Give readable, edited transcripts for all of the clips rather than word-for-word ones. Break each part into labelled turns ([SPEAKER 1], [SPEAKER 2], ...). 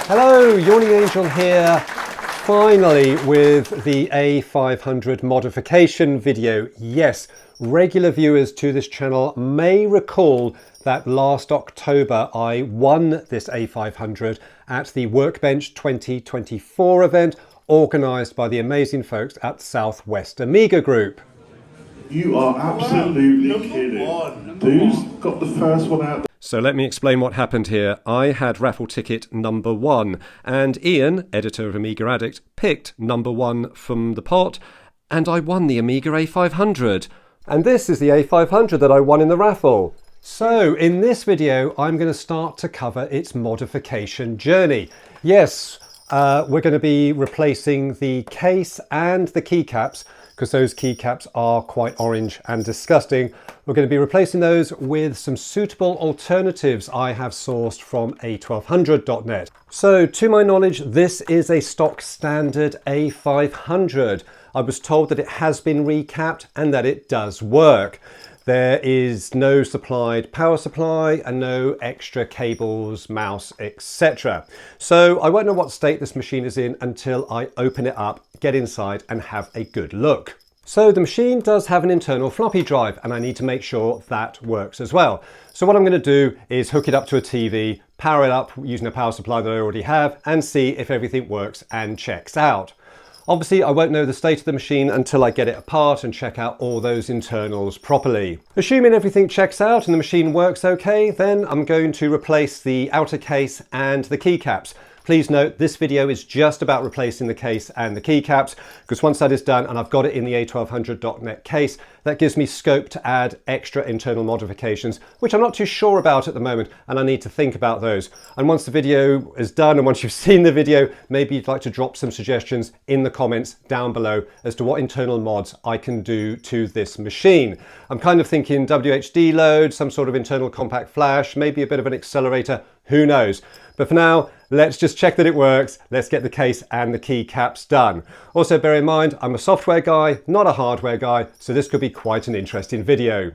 [SPEAKER 1] Hello, Yawning Angel here, finally with the A500 modification video. Yes, regular viewers to this channel may recall that last October I won this A500 at the Workbench 2024 event organised by the amazing folks at Southwest Amiga Group.
[SPEAKER 2] You are absolutely kidding. Who's got the first one out?
[SPEAKER 1] So let me explain what happened here. I had raffle ticket number 1 and Ian, editor of Amiga Addict, picked number 1 from the pot and I won the Amiga A500. And this is the A500 that I won in the raffle. So in this video, I'm going to start to cover its modification journey. Yes, we're going to be replacing the case and the keycaps because those keycaps are quite orange and disgusting. We're going to be replacing those with some suitable alternatives I have sourced from A1200.net. So to my knowledge, this is a stock standard A500. I was told that it has been recapped and that it does work. There is no supplied power supply and no extra cables, mouse, etc. So I won't know what state this machine is in until I open it up, get inside and have a good look. So the machine does have an internal floppy drive and I need to make sure that works as well. So what I'm going to do is hook it up to a TV, power it up using a power supply that I already have and see if everything works and checks out. Obviously, I won't know the state of the machine until I get it apart and check out all those internals properly. Assuming everything checks out and the machine works okay, then I'm going to replace the outer case and the keycaps. Please note, this video is just about replacing the case and the keycaps, because once that is done and I've got it in the A1200.net case, that gives me scope to add extra internal modifications, which I'm not too sure about at the moment, and I need to think about those. And once the video is done and once you've seen the video, maybe you'd like to drop some suggestions in the comments down below as to what internal mods I can do to this machine. I'm kind of thinking WHD load, some sort of internal compact flash, maybe a bit of an accelerator, who knows. But for now, let's just check that it works. Let's get the case and the keycaps done. Also bear in mind, I'm a software guy, not a hardware guy, so this could be quite an interesting video.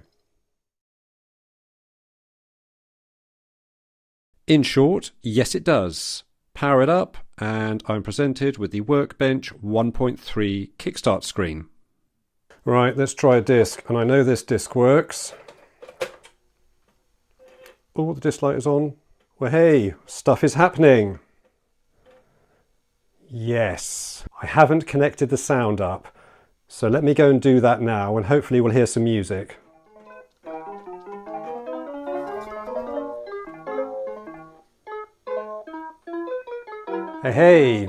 [SPEAKER 1] In short, yes it does. Power it up and I'm presented with the Workbench 1.3 Kickstart screen. Right, let's try a disc, and I know this disc works. Oh, the disc light is on. Well, hey, stuff is happening. Yes, I haven't connected the sound up. So let me go and do that now and hopefully we'll hear some music. Hey.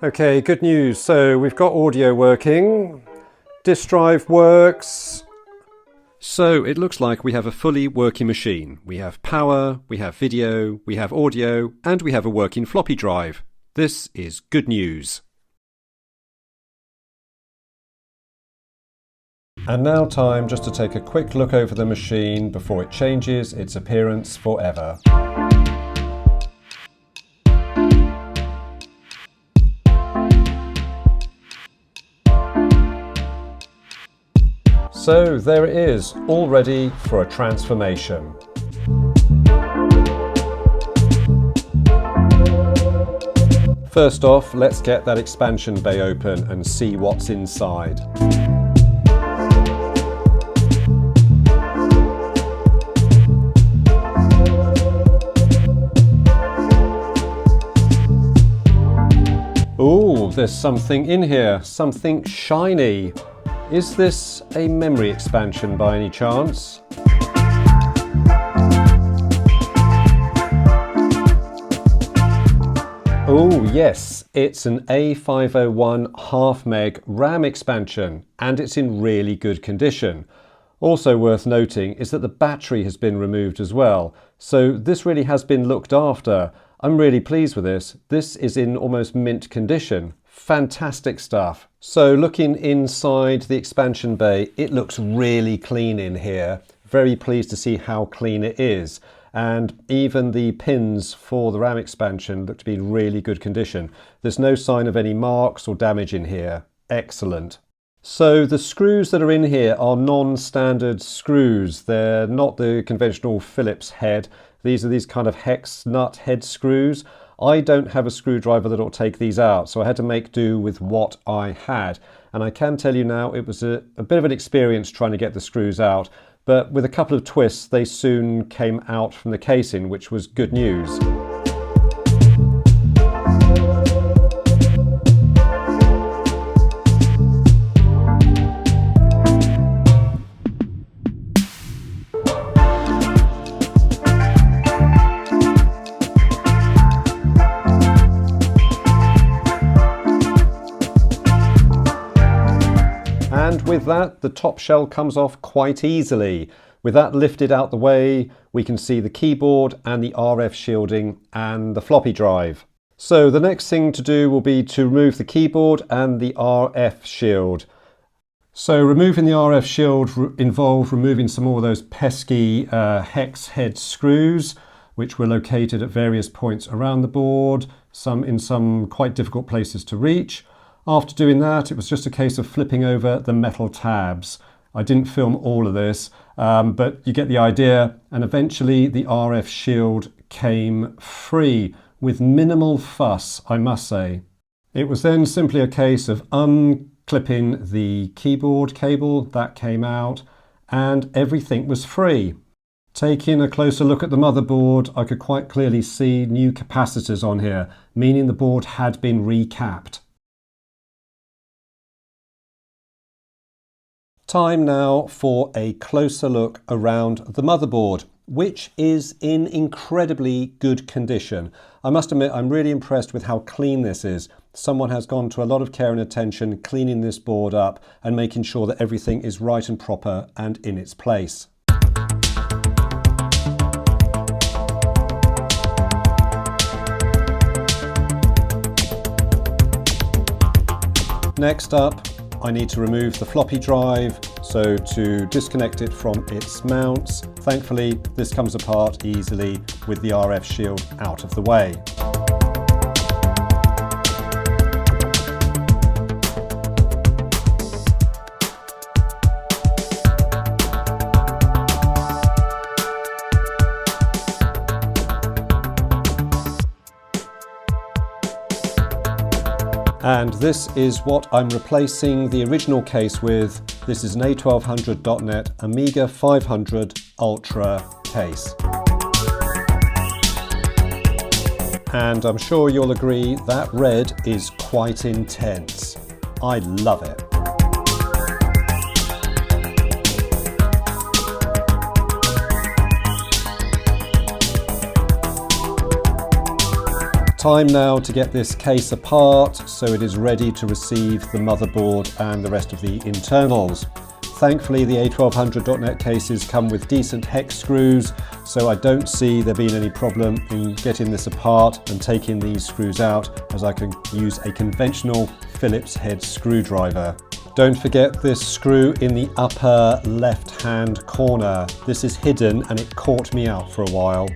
[SPEAKER 1] Okay, good news. So we've got audio working. Disk drive works. So it looks like we have a fully working machine. We have power, we have video, we have audio, and we have a working floppy drive. This is good news. And now time just to take a quick look over the machine before it changes its appearance forever. So there it is, all ready for a transformation. First off, let's get that expansion bay open and see what's inside. Ooh, there's something in here, something shiny. Is this a memory expansion by any chance? Oh yes, it's an A501 half meg RAM expansion and it's in really good condition. Also worth noting is that the battery has been removed as well, so this really has been looked after. I'm really pleased with this. This is in almost mint condition. Fantastic stuff. So looking inside the expansion bay, it looks really clean in here. Very pleased to see how clean it is. And even the pins for the RAM expansion look to be in really good condition. There's no sign of any marks or damage in here. Excellent. So the screws that are in here are non-standard screws. They're not the conventional Phillips head. These are these kind of hex nut head screws. I don't have a screwdriver that will take these out, so I had to make do with what I had. And I can tell you now, it was a bit of an experience trying to get the screws out, but with a couple of twists, they soon came out from the casing, which was good news. And with that, the top shell comes off quite easily. With that lifted out the way, we can see the keyboard and the RF shielding and the floppy drive. So the next thing to do will be to remove the keyboard and the RF shield. So removing the RF shield involved removing some more of those pesky hex head screws, which were located at various points around the board, some in some quite difficult places to reach. After doing that, it was just a case of flipping over the metal tabs. I didn't film all of this, but you get the idea. And eventually the RF shield came free with minimal fuss, I must say. It was then simply a case of unclipping the keyboard cable. That came out and everything was free. Taking a closer look at the motherboard, I could quite clearly see new capacitors on here, meaning the board had been recapped. Time now for a closer look around the motherboard, which is in incredibly good condition. I must admit, I'm really impressed with how clean this is. Someone has gone to a lot of care and attention cleaning this board up and making sure that everything is right and proper and in its place. Next up, I need to remove the floppy drive, so to disconnect it from its mounts. Thankfully, this comes apart easily with the RF shield out of the way. And this is what I'm replacing the original case with. This is an A1200.net Amiga A500 Ultra case. And I'm sure you'll agree that red is quite intense. I love it. Time now to get this case apart so it is ready to receive the motherboard and the rest of the internals. Thankfully, the A1200.net cases come with decent hex screws, so I don't see there being any problem in getting this apart and taking these screws out, as I can use a conventional Phillips head screwdriver. Don't forget this screw in the upper left-hand corner. This is hidden and it caught me out for a while.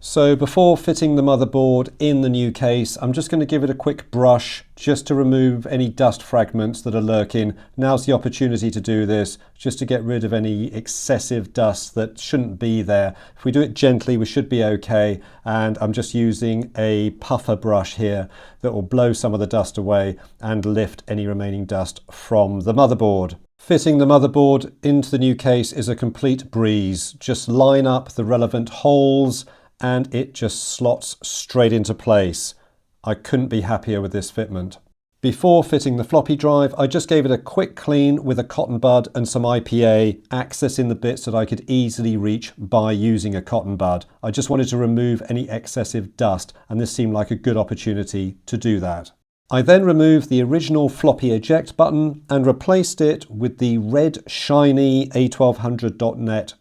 [SPEAKER 1] So before fitting the motherboard in the new case, I'm just going to give it a quick brush just to remove any dust fragments that are lurking. Now's the opportunity to do this, just to get rid of any excessive dust that shouldn't be there. If we do it gently, we should be okay. And I'm just using a puffer brush here that will blow some of the dust away and lift any remaining dust from the motherboard. Fitting the motherboard into the new case is a complete breeze. Just line up the relevant holes and it just slots straight into place. I couldn't be happier with this fitment. Before fitting the floppy drive, I just gave it a quick clean with a cotton bud and some IPA, accessing the bits that I could easily reach by using a cotton bud. I just wanted to remove any excessive dust, and this seemed like a good opportunity to do that. I then removed the original floppy eject button and replaced it with the red shiny A1200.net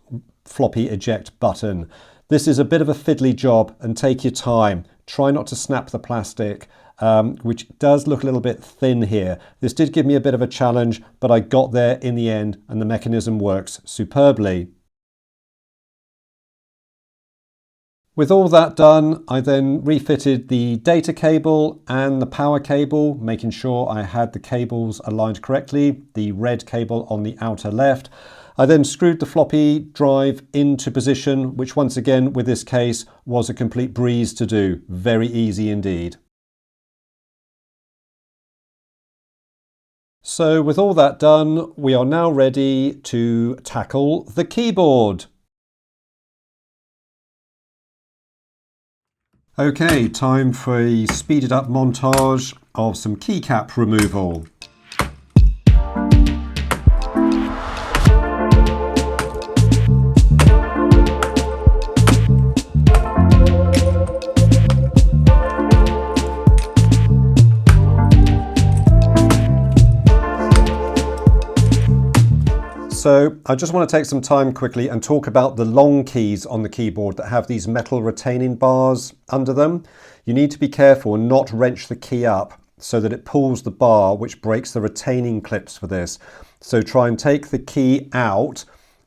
[SPEAKER 1] floppy eject button. This is a bit of a fiddly job, and take your time. Try not to snap the plastic, which does look a little bit thin here. This did give me a bit of a challenge, but I got there in the end and the mechanism works superbly. With all that done, I then refitted the data cable and the power cable, making sure I had the cables aligned correctly, the red cable on the outer left. I then screwed the floppy drive into position, which once again with this case was a complete breeze to do. Very easy indeed. So with all that done, we are now ready to tackle the keyboard. Okay, time for a speeded up montage of some keycap removal. So I just want to take some time quickly and talk about the long keys on the keyboard that have these metal retaining bars under them. You need to be careful and not wrench the key up so that it pulls the bar, which breaks the retaining clips for this. So try and take the key out,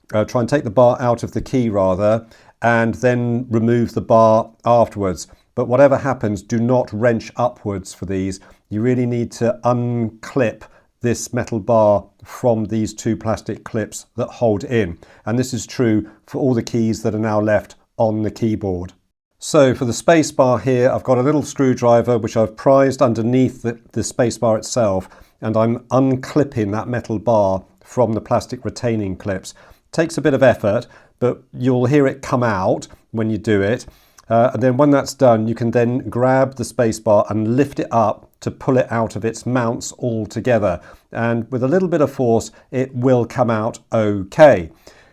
[SPEAKER 1] try and take the bar out of the key rather, and then remove the bar afterwards. But whatever happens, do not wrench upwards for these. You really need to unclip this metal bar from these two plastic clips that hold in. And this is true for all the keys that are now left on the keyboard. So for the space bar here, I've got a little screwdriver which I've prized underneath the space bar itself, and I'm unclipping that metal bar from the plastic retaining clips. Takes a bit of effort, but you'll hear it come out when you do it. And then when that's done, you can then grab the space bar and lift it up to pull it out of its mounts altogether. And with a little bit of force, it will come out okay.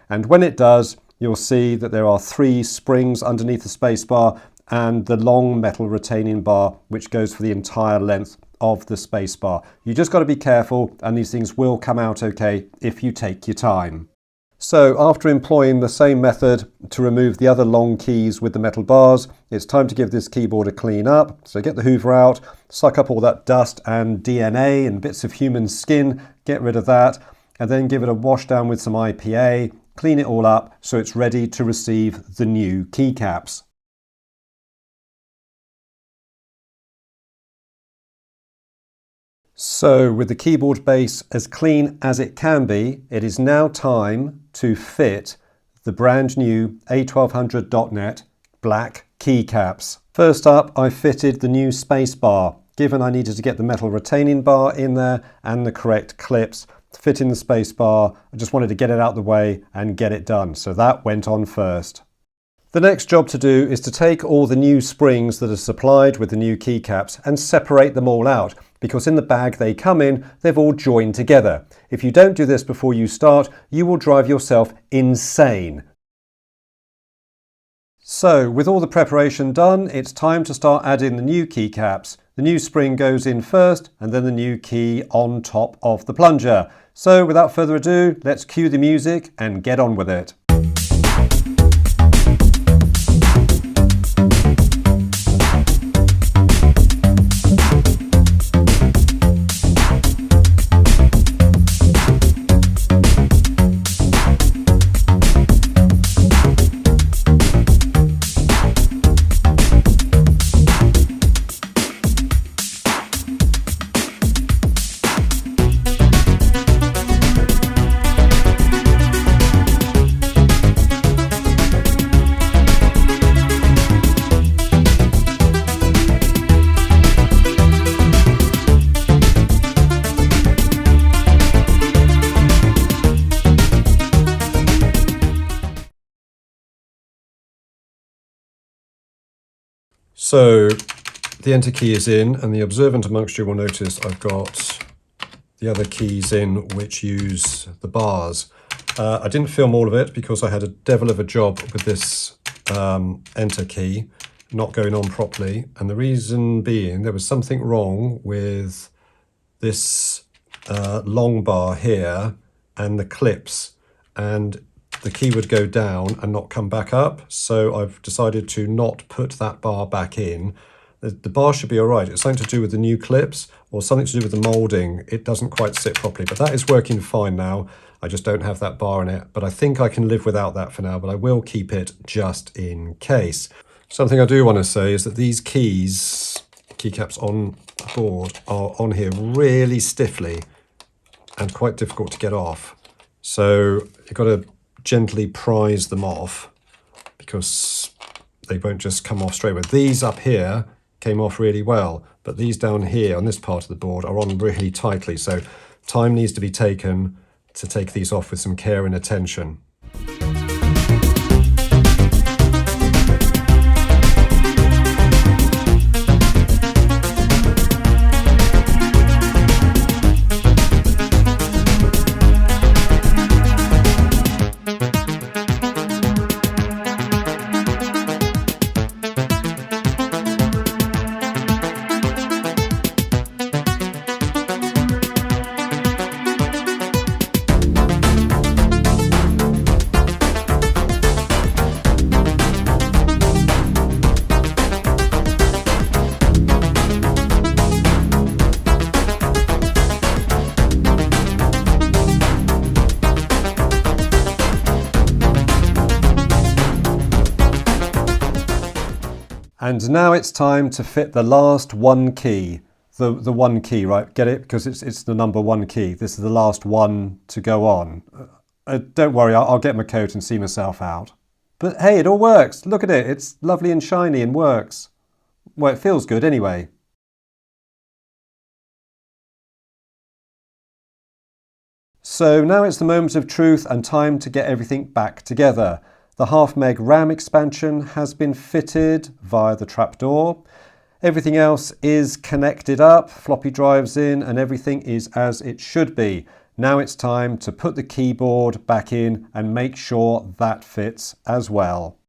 [SPEAKER 1] And when it does, you'll see that there are 3 springs underneath the space bar and the long metal retaining bar, which goes for the entire length of the space bar. You just got to be careful, and these things will come out okay if you take your time. So after employing the same method to remove the other long keys with the metal bars, it's time to give this keyboard a clean up. So get the hoover out, suck up all that dust and DNA and bits of human skin, get rid of that, and then give it a wash down with some IPA, clean it all up so it's ready to receive the new keycaps. So with the keyboard base as clean as it can be, it is now time to fit the brand new A1200.net black keycaps. First up, I fitted the new space bar. Given I needed to get the metal retaining bar in there and the correct clips to fit in the space bar, I just wanted to get it out of the way and get it done. So that went on first. The next job to do is to take all the new springs that are supplied with the new keycaps and separate them all out, because in the bag they come in, they've all joined together. If you don't do this before you start, you will drive yourself insane. So with all the preparation done, it's time to start adding the new keycaps. The new spring goes in first and then the new key on top of the plunger. So without further ado, let's cue the music and get on with it. So the enter key is in, and the observant amongst you will notice I've got the other keys in which use the bars. I didn't film all of it because I had a devil of a job with this enter key not going on properly, and the reason being there was something wrong with this long bar here and the clips, and the key would go down and not come back up. So I've decided to not put that bar back in. The bar should be all right. It's something to do with the new clips or something to do with the moulding. It doesn't quite sit properly, but that is working fine now. I just don't have that bar in it, but I think I can live without that for now, but I will keep it just in case. Something I do want to say is that these keycaps on the board are on here really stiffly and quite difficult to get off. So you've got to gently prise them off because they won't just come off straight away. These up here came off really well, but these down here on this part of the board are on really tightly. So time needs to be taken to take these off with some care and attention. And now it's time to fit the last one key. The one key, right? Get it? Because it's the number one key. This is the last one to go on. Don't worry, I'll get my coat and see myself out. But hey, it all works. Look at it. It's lovely and shiny and works. Well, it feels good anyway. So now it's the moment of truth and time to get everything back together. The 0.5 meg RAM expansion has been fitted via the trapdoor. Everything else is connected up, floppy drives in, and everything is as it should be. Now it's time to put the keyboard back in and make sure that fits as well.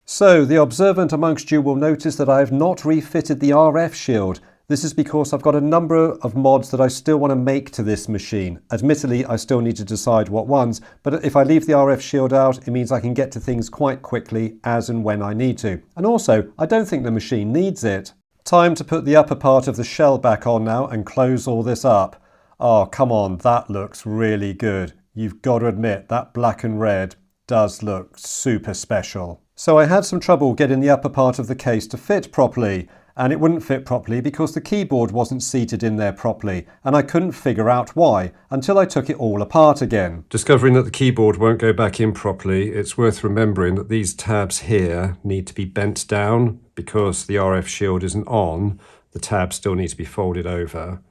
[SPEAKER 1] So the observant amongst you will notice that I have not refitted the RF shield. This is because I've got a number of mods that I still want to make to this machine. Admittedly, I still need to decide what ones, but if I leave the RF shield out, it means I can get to things quite quickly as and when I need to. And also, I don't think the machine needs it. Time to put the upper part of the shell back on now and close all this up. Oh, come on, that looks really good. You've got to admit, that black and red does look super special. So I had some trouble getting the upper part of the case to fit properly. And it wouldn't fit properly because the keyboard wasn't seated in there properly, and I couldn't figure out why until I took it all apart again. Discovering that the keyboard won't go back in properly, it's worth remembering that these tabs here need to be bent down because the RF shield isn't on. The tabs still need to be folded over,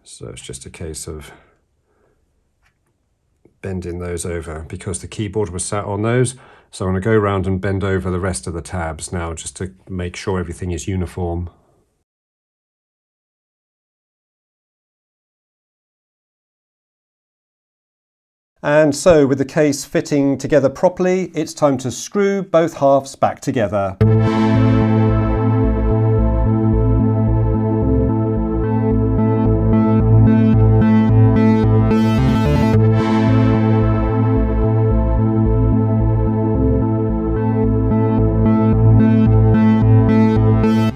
[SPEAKER 1] so it's just a case of bending those over because the keyboard was sat on those. So I'm going to go around and bend over the rest of the tabs now just to make sure everything is uniform. And so with the case fitting together properly, it's time to screw both halves back together.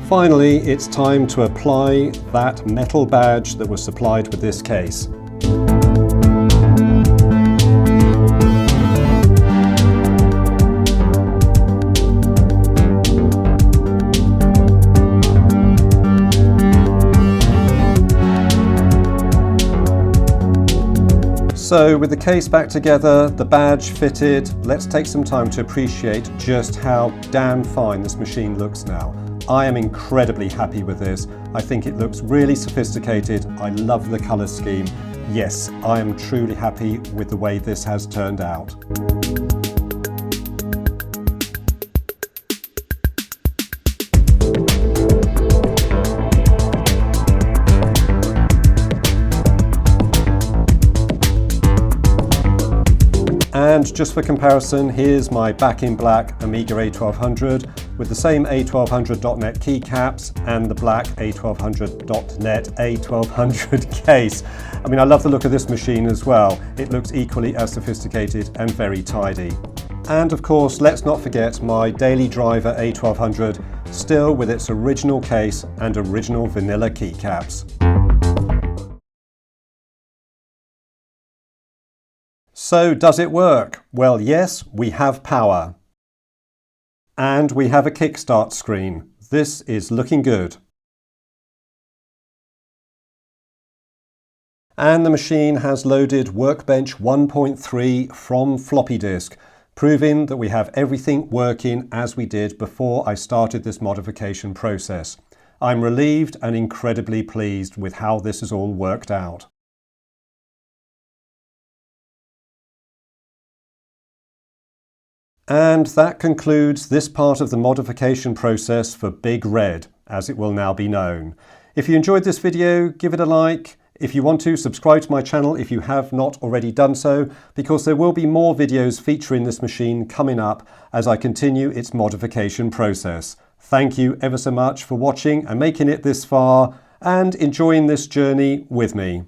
[SPEAKER 1] Finally, it's time to apply that metal badge that was supplied with this case. So with the case back together, the badge fitted, let's take some time to appreciate just how damn fine this machine looks now. I am incredibly happy with this. I think it looks really sophisticated. I love the colour scheme. Yes, I am truly happy with the way this has turned out. And just for comparison, here's my back in black Amiga A1200 with the same A1200.net keycaps and the black A1200.net A1200 case. I mean, I love the look of this machine as well. It looks equally as sophisticated and very tidy. And of course, let's not forget my daily driver A1200, still with its original case and original vanilla keycaps. So does it work? Well, yes, we have power. And we have a kickstart screen. This is looking good. And the machine has loaded Workbench 1.3 from floppy disk, proving that we have everything working as we did before I started this modification process. I'm relieved and incredibly pleased with how this has all worked out. And that concludes this part of the modification process for Big Red, as it will now be known. If you enjoyed this video, give it a like. If you want to, subscribe to my channel if you have not already done so, because there will be more videos featuring this machine coming up as I continue its modification process. Thank you ever so much for watching and making it this far and enjoying this journey with me.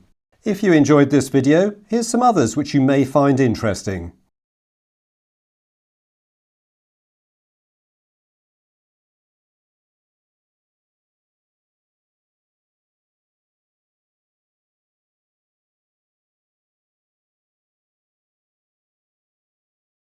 [SPEAKER 1] If you enjoyed this video, here's some others which you may find interesting.